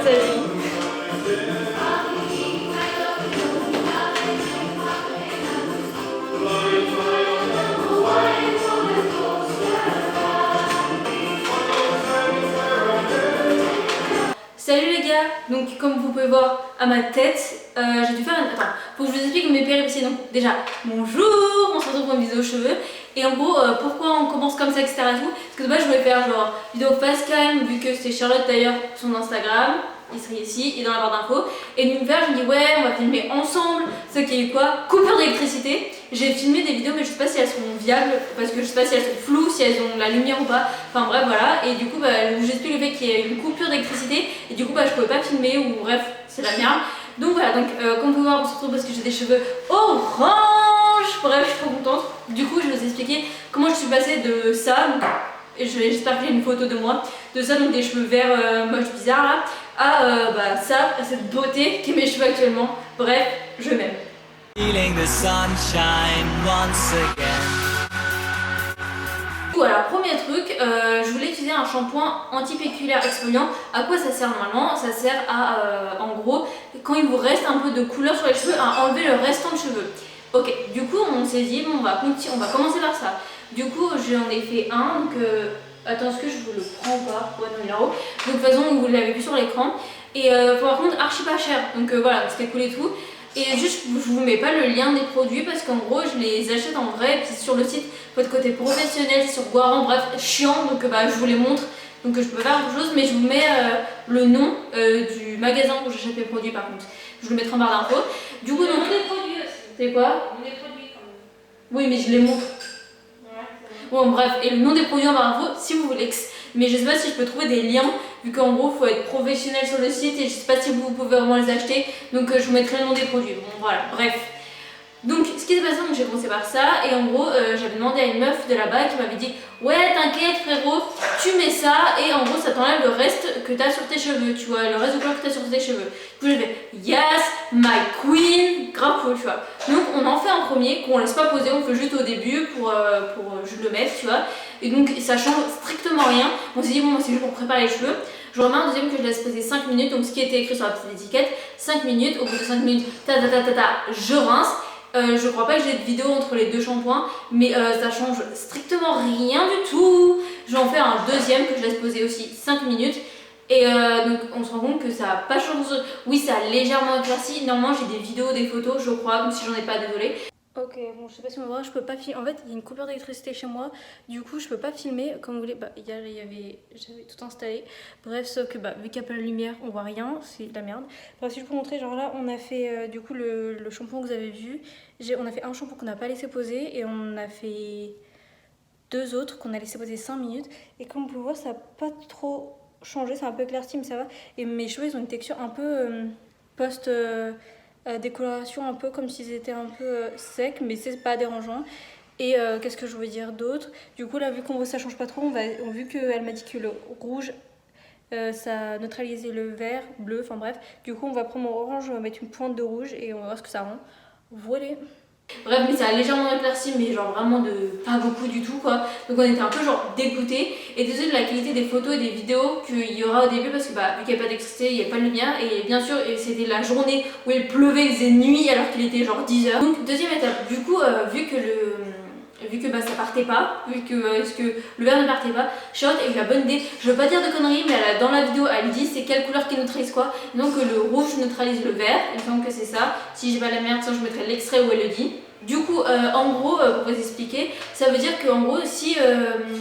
Salut. Salut les gars, donc comme vous pouvez voir à ma tête, j'ai dû faire une... Attends, faut que je vous explique mes péripéties. Donc déjà, bonjour, on se retrouve pour une vidéo cheveux. Et en gros, pourquoi on commence comme ça, etc. Tout, parce que de base je voulais faire genre vidéo facecam, vu que c'était Charlotte d'ailleurs, son Instagram, il serait ici, et dans la barre d'infos. Et d'une part, je me dis ouais, on va filmer ensemble, ce qui est eu quoi, coupure d'électricité. J'ai filmé des vidéos mais je sais pas si elles seront viables, parce que je sais pas si elles sont floues, si elles ont la lumière ou pas. Enfin bref voilà, et du coup j'explique le fait qu'il y a eu une coupure d'électricité, et du coup je pouvais pas filmer, ou bref, c'est la merde. Donc voilà, donc comme vous pouvez voir on se retrouve parce que j'ai des cheveux orange. Bref, je suis trop contente. Du coup je vais vous expliquer comment je suis passée de ça, donc, et j'espère que j'ai une photo de moi, de ça, donc des cheveux verts moches bizarres là, à ça, à cette beauté qui est mes cheveux actuellement. Bref, je m'aime. Feeling the sunshine once again. Voilà, premier truc, je voulais utiliser un shampoing antipéculaire exfoliant. À quoi ça sert normalement? Ça sert à, en gros, quand il vous reste un peu de couleur sur les cheveux, à enlever le restant de cheveux. Ok, du coup on s'est dit, bon, on va commencer par ça. Du coup j'en ai fait un, donc attends, est-ce que je vous le prends ou pas? Ouais, non, il est en haut. Donc de toute façon, vous l'avez vu sur l'écran. Et par contre, archi pas cher, donc voilà, c'était cool et tout. Et juste, je vous mets pas le lien des produits parce qu'en gros, je les achète en vrai. Puis sur le site, votre côté professionnel, sur Guaran, bref, chiant. Donc je vous les montre. Donc je peux faire quelque chose, mais je vous mets le nom du magasin où j'achète mes produits par contre. Je vous le mettrai en barre d'infos. Du coup, donc. Des produits aussi. C'est quoi? Des produits quand même. Oui, mais je les montre. Ouais, Bon, bref, et le nom des produits en barre d'infos si vous voulez. Mais je sais pas si je peux trouver des liens, vu qu'en gros, il faut être professionnel sur le site et je sais pas si vous pouvez vraiment les acheter. Donc je vous mettrai le nom des produits. Bon, voilà, bref. Donc, ce qui s'est passé, donc j'ai commencé par ça. Et en gros, j'avais demandé à une meuf de là-bas qui m'avait dit ouais, t'inquiète frérot, tu mets ça et en gros, ça t'enlève le reste que t'as sur tes cheveux, tu vois, le reste de couleur que t'as sur tes cheveux. Du coup, j'ai fait yes, my queen, grave cool, tu vois. Donc, on en fait un premier qu'on laisse pas poser, on fait juste au début pour juste le mettre, tu vois. Et donc, ça change strictement rien. On s'est dit, bon, c'est juste pour préparer les cheveux. Je remets un deuxième que je laisse poser 5 minutes, donc ce qui était écrit sur la petite étiquette, 5 minutes, au bout de 5 minutes, je rince. Je crois pas que j'ai de vidéo entre les deux shampoings, mais ça change strictement rien du tout. J'en fais un deuxième que je laisse poser aussi 5 minutes. Et donc on se rend compte que ça n'a pas changé. Oui, ça a légèrement éclairci. Normalement j'ai des vidéos, des photos, je crois, même si j'en ai pas, désolée. Ok, bon, je sais pas si on va voir, je peux pas filmer. En fait, il y a une coupure d'électricité chez moi, du coup, je peux pas filmer comme vous voulez. Bah, hier, j'avais tout installé. Bref, sauf que, vu qu'il n'y a pas la lumière, on voit rien, c'est de la merde. Bref, si je peux vous montrer, genre là, on a fait du coup le shampoing que vous avez vu. On a fait un shampoing qu'on n'a pas laissé poser et on a fait deux autres qu'on a laissé poser 5 minutes. Et comme vous pouvez voir, ça n'a pas trop changé, c'est un peu éclairci, mais ça va. Et mes cheveux, ils ont une texture un peu post. Décoloration un peu comme s'ils étaient un peu secs, mais c'est pas dérangeant. Et qu'est-ce que je veux dire d'autre? Du coup là, vu qu'on voit ça change pas trop, vu qu'elle m'a dit que le rouge ça neutralisait le vert, bleu, enfin bref, du coup on va prendre mon orange, on va mettre une pointe de rouge et on va voir ce que ça rend. Voilà. Bref, mais ça a légèrement éclairci, mais genre vraiment de pas beaucoup du tout quoi. Donc on était un peu genre dégoûtés. Et désolé de la qualité des photos et des vidéos qu'il y aura au début parce que vu qu'il n'y a pas d'électricité, il n'y a pas de lumière. Et bien sûr, c'était la journée où il pleuvait, il faisait nuit alors qu'il était genre 10h. Donc deuxième étape, du coup, vu que ça partait pas, vu que le vert ne partait pas, Charlotte a eu la bonne idée, je veux pas dire de conneries, mais dans la vidéo elle dit c'est quelle couleur qui neutralise quoi. Donc le rouge neutralise le vert, il me semble que c'est ça. Si j'ai pas la merde, sinon je mettrai l'extrait où elle le dit. Du coup, en gros, pour vous expliquer, ça veut dire que en gros, si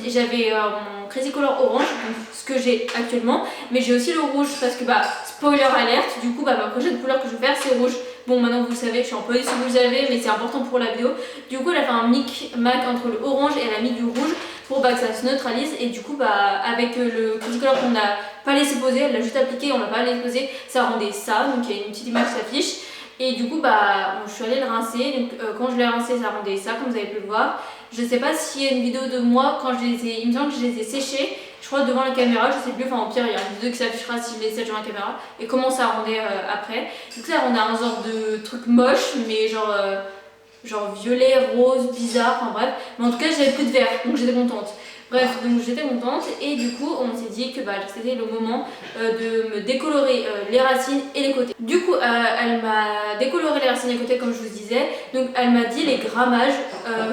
j'avais mon Crazy Color orange, donc ce que j'ai actuellement, mais j'ai aussi le rouge parce que spoiler alerte, du coup ma prochaine couleur que je vais faire c'est rouge. Bon, maintenant vous le savez, je suis un peu déçue que vous avez, mais c'est important pour la vidéo. Du coup, elle a fait un mix-mac entre le orange et elle a mis du rouge pour que ça se neutralise. Et du coup, avec le Crazy Color qu'on n'a pas laissé poser, elle l'a juste appliqué, on l'a pas laissé poser, ça rendait ça. Donc il y a une petite image qui s'affiche. Et du coup, je suis allée le rincer. Donc quand je l'ai rincé, ça rendait ça, comme vous avez pu le voir. Je sais pas s'il y a une vidéo de moi quand il me semble que je les ai séchés. Je crois devant la caméra, je sais plus, enfin au pire il y a une vidéo qui s'affichera si je les sèche devant la caméra. Et comment ça rendait après. Du coup ça rendait un genre de truc moche, mais genre violet, rose, bizarre, enfin bref. Mais en tout cas j'avais plus de vert, donc j'étais contente. Bref, donc j'étais contente et du coup on s'est dit que c'était le moment de me décolorer les racines et les côtés. Du coup elle m'a décoloré les racines et les côtés comme je vous disais, donc elle m'a dit les grammages,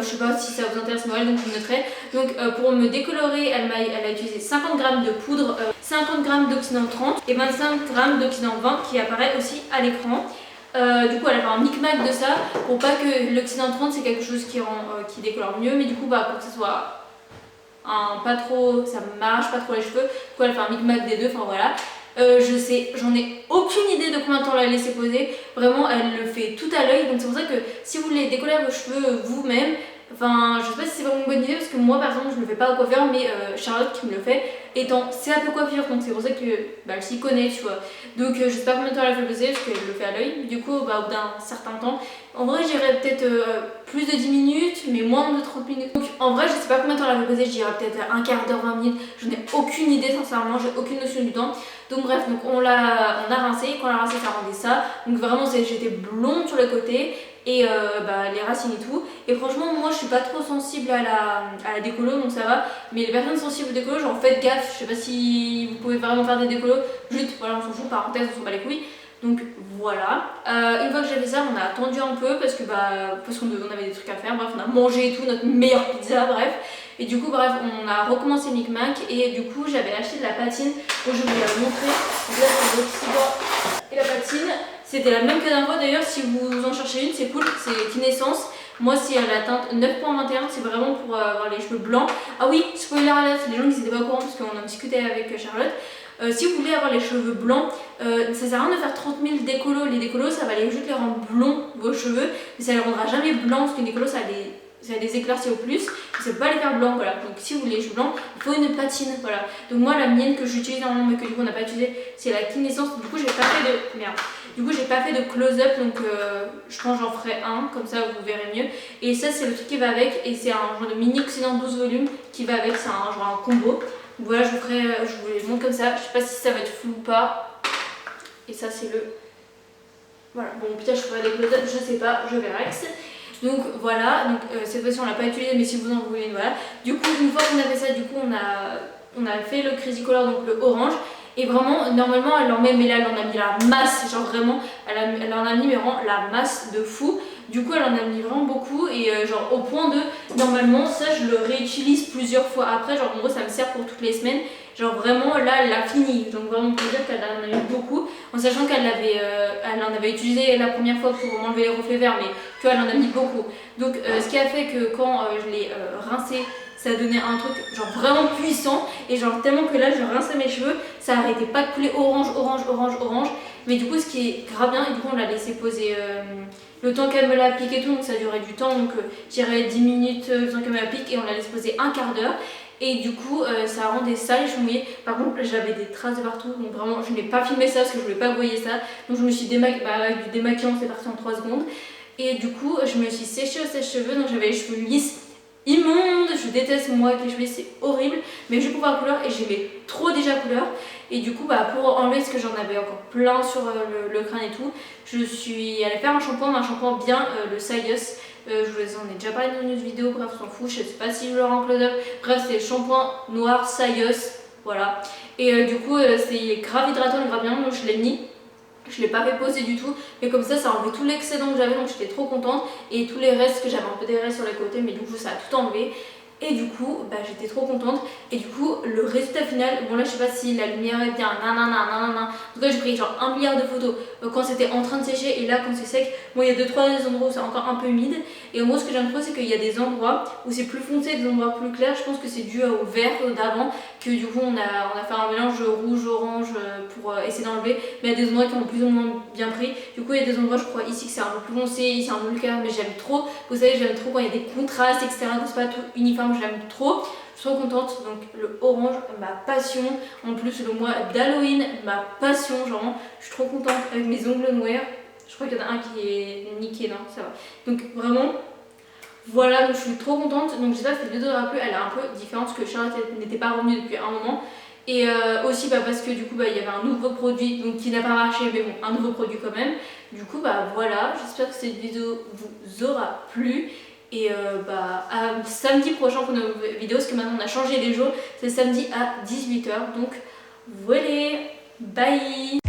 je sais pas si ça vous intéresse Noël donc je vous noterai. Donc pour me décolorer elle a utilisé 50 g de poudre, 50 g d'oxydant 30 et 25 g d'oxydant 20 qui apparaît aussi à l'écran. Du coup elle a fait un micmac de ça pour pas que l'oxydant 30 c'est quelque chose qui décolore mieux, mais du coup pour que ce soit pas trop, ça m'arrache pas trop les cheveux, du coup elle fait un micmac des deux, enfin voilà. J'en ai aucune idée de combien de temps la laisser poser, vraiment elle le fait tout à l'œil, donc c'est pour ça que si vous voulez décoller vos cheveux vous-même, enfin je sais pas si c'est vraiment une bonne idée parce que moi par exemple je le fais pas au coiffeur, mais Charlotte qui me le fait étant CAP coiffure, donc c'est pour ça que elle s'y connaît, tu vois. Donc je sais pas combien de temps elle a fait poser parce qu'elle le fait à l'œil, du coup au bout d'un certain temps, en vrai j'irais peut-être plus de 10 minutes mais moins de 30 minutes. Donc en vrai je sais pas combien de temps elle a fait poser, j'irais peut-être un quart d'heure, 20 minutes, je n'ai aucune idée sincèrement, j'ai aucune notion du temps. Donc bref, donc on a rincé, quand on l'a rincé ça rendait ça, donc vraiment j'étais blonde sur le côté et les racines et tout. Et franchement moi je suis pas trop sensible à la décolo donc ça va, mais les personnes sensibles au décolo genre faites gaffe, je sais pas si vous pouvez vraiment faire des décolos, juste voilà on s'en fout, parenthèse on s'en bat les couilles. Donc voilà, une fois que j'ai fait ça on a attendu un peu parce qu'on avait des trucs à faire, bref on a mangé et tout, notre meilleure pizza, bref. Et du coup bref on a recommencé le micmac et du coup j'avais acheté de la patine, donc je vais vous la montrer. Donc là c'est l'oxydant et la patine, c'était la même que la dernière fois d'ailleurs, si vous en cherchez une c'est cool, c'est Kinescence. Moi c'est à la teinte 9.21, c'est vraiment pour avoir les cheveux blancs. Ah oui, spoiler alert, les gens qui n'étaient pas au courant parce qu'on a discuté avec Charlotte. Si vous voulez avoir les cheveux blancs, ça sert à rien de faire 30 000 décolos. Les décolos ça va juste les rendre blonds vos cheveux, mais ça les rendra jamais blancs parce qu'une décolo ça les éclaircit au plus, mais ça peut pas les faire blancs, voilà. Donc si vous voulez les cheveux blancs, il faut une patine, voilà. Donc moi la mienne que j'utilise normalement mais que du coup on n'a pas utilisé, c'est la Kinescence. Du coup j'ai pas fait de merde. Du coup j'ai pas fait de close-up, donc je pense j'en ferai un, comme ça vous verrez mieux. Et ça c'est le truc qui va avec, et c'est un genre de mini oxydant 12 volumes qui va avec, c'est un combo. Donc voilà je vous les montre comme ça, je sais pas si ça va être flou ou pas. Et ça c'est le... Voilà, bon peut-être je ferai des close-up, je sais pas, je verrai. Donc voilà, donc cette fois-ci on l'a pas utilisé, mais si vous en voulez une, voilà. Du coup une fois qu'on a fait ça, du coup on a fait le Crazy Color, donc le orange. Et vraiment, normalement elle en met, mais là elle en a mis la masse, genre vraiment, elle en a mis mais vraiment la masse de fou. Du coup elle en a mis vraiment beaucoup et genre au point de, normalement ça je le réutilise plusieurs fois après, genre en gros ça me sert pour toutes les semaines. Genre vraiment là elle l'a fini, donc vraiment on peut dire qu'elle en a mis beaucoup, en sachant qu'elle en avait utilisé la première fois pour m'enlever les reflets verts, mais qu'elle en a mis beaucoup. Donc ce qui a fait que quand je l'ai rincé, ça donnait un truc genre vraiment puissant et genre tellement que là je rinçais mes cheveux, ça arrêtait pas de couler orange, orange, orange, orange. Mais du coup ce qui est grave bien, et du coup on l'a laissé poser le temps qu'elle me l'applique et tout, donc ça durait du temps, donc j'irais 10 minutes le temps qu'elle me l'applique et on l'a laissé poser un quart d'heure. Et du coup ça rendait sale et cheveux mouillés. Par contre j'avais des traces de partout, donc vraiment je n'ai pas filmé ça parce que je voulais pas voyer ça. Donc je me suis avec du démaquillant, c'est parti en 3 secondes. Et du coup je me suis séchée au sèche-cheveux, donc j'avais les cheveux lisses, immonde, je déteste moi avec les cheveux c'est horrible, mais je pour la couleur et j'aimais trop déjà la couleur. Et du coup pour enlever ce que j'en avais encore plein sur le crâne et tout, je suis allée faire un shampoing bien, le Sayus. Je vous en ai déjà parlé dans une autre vidéo, bref on s'en fout, je sais pas si je le rends en close-up. Bref c'est le shampoing noir Sayus, voilà. Et du coup c'est grave hydratant et grave bien, donc je l'ai mis. Je l'ai pas fait poser du tout, mais comme ça a enlevé tout l'excédent que j'avais, donc j'étais trop contente. Et tous les restes, que j'avais un peu des restes sur les côtés, mais du coup ça a tout enlevé. Et du coup j'étais trop contente. Et du coup le résultat final, bon là je sais pas si la lumière est bien, nanana. En tout cas j'ai pris genre 1 milliard de photos quand c'était en train de sécher et là quand c'est sec. Bon il y a 2-3 endroits où c'est encore un peu humide. Et moi ce que j'aime trop c'est qu'il y a des endroits où c'est plus foncé, des endroits plus clairs. Je pense que c'est dû au vert d'avant, que du coup on a fait un mélange rouge-orange pour essayer d'enlever. Mais il y a des endroits qui ont plus ou moins bien pris. Du coup il y a des endroits je crois ici que c'est un peu plus foncé, ici un peu plus clair, mais j'aime trop. Vous savez j'aime trop quand il y a des contrastes etc, que c'est pas tout uniforme, j'aime trop. Je suis trop contente. Donc le orange, ma passion. En plus le mois d'Halloween, ma passion. Genre je suis trop contente avec mes ongles noirs. Je crois qu'il y en a un qui est niqué, non ça va. Donc vraiment voilà, donc je suis trop contente. Donc j'espère que cette vidéo aura plu. Elle est un peu différente parce que Charlotte n'était pas revenue depuis un moment. Et aussi parce que du coup il y avait un nouveau produit donc qui n'a pas marché, mais bon un nouveau produit quand même. Du coup voilà, j'espère que cette vidéo vous aura plu. Et à samedi prochain pour une nouvelle vidéo, parce que maintenant on a changé les jours, c'est samedi à 18 h. Donc voilà, bye.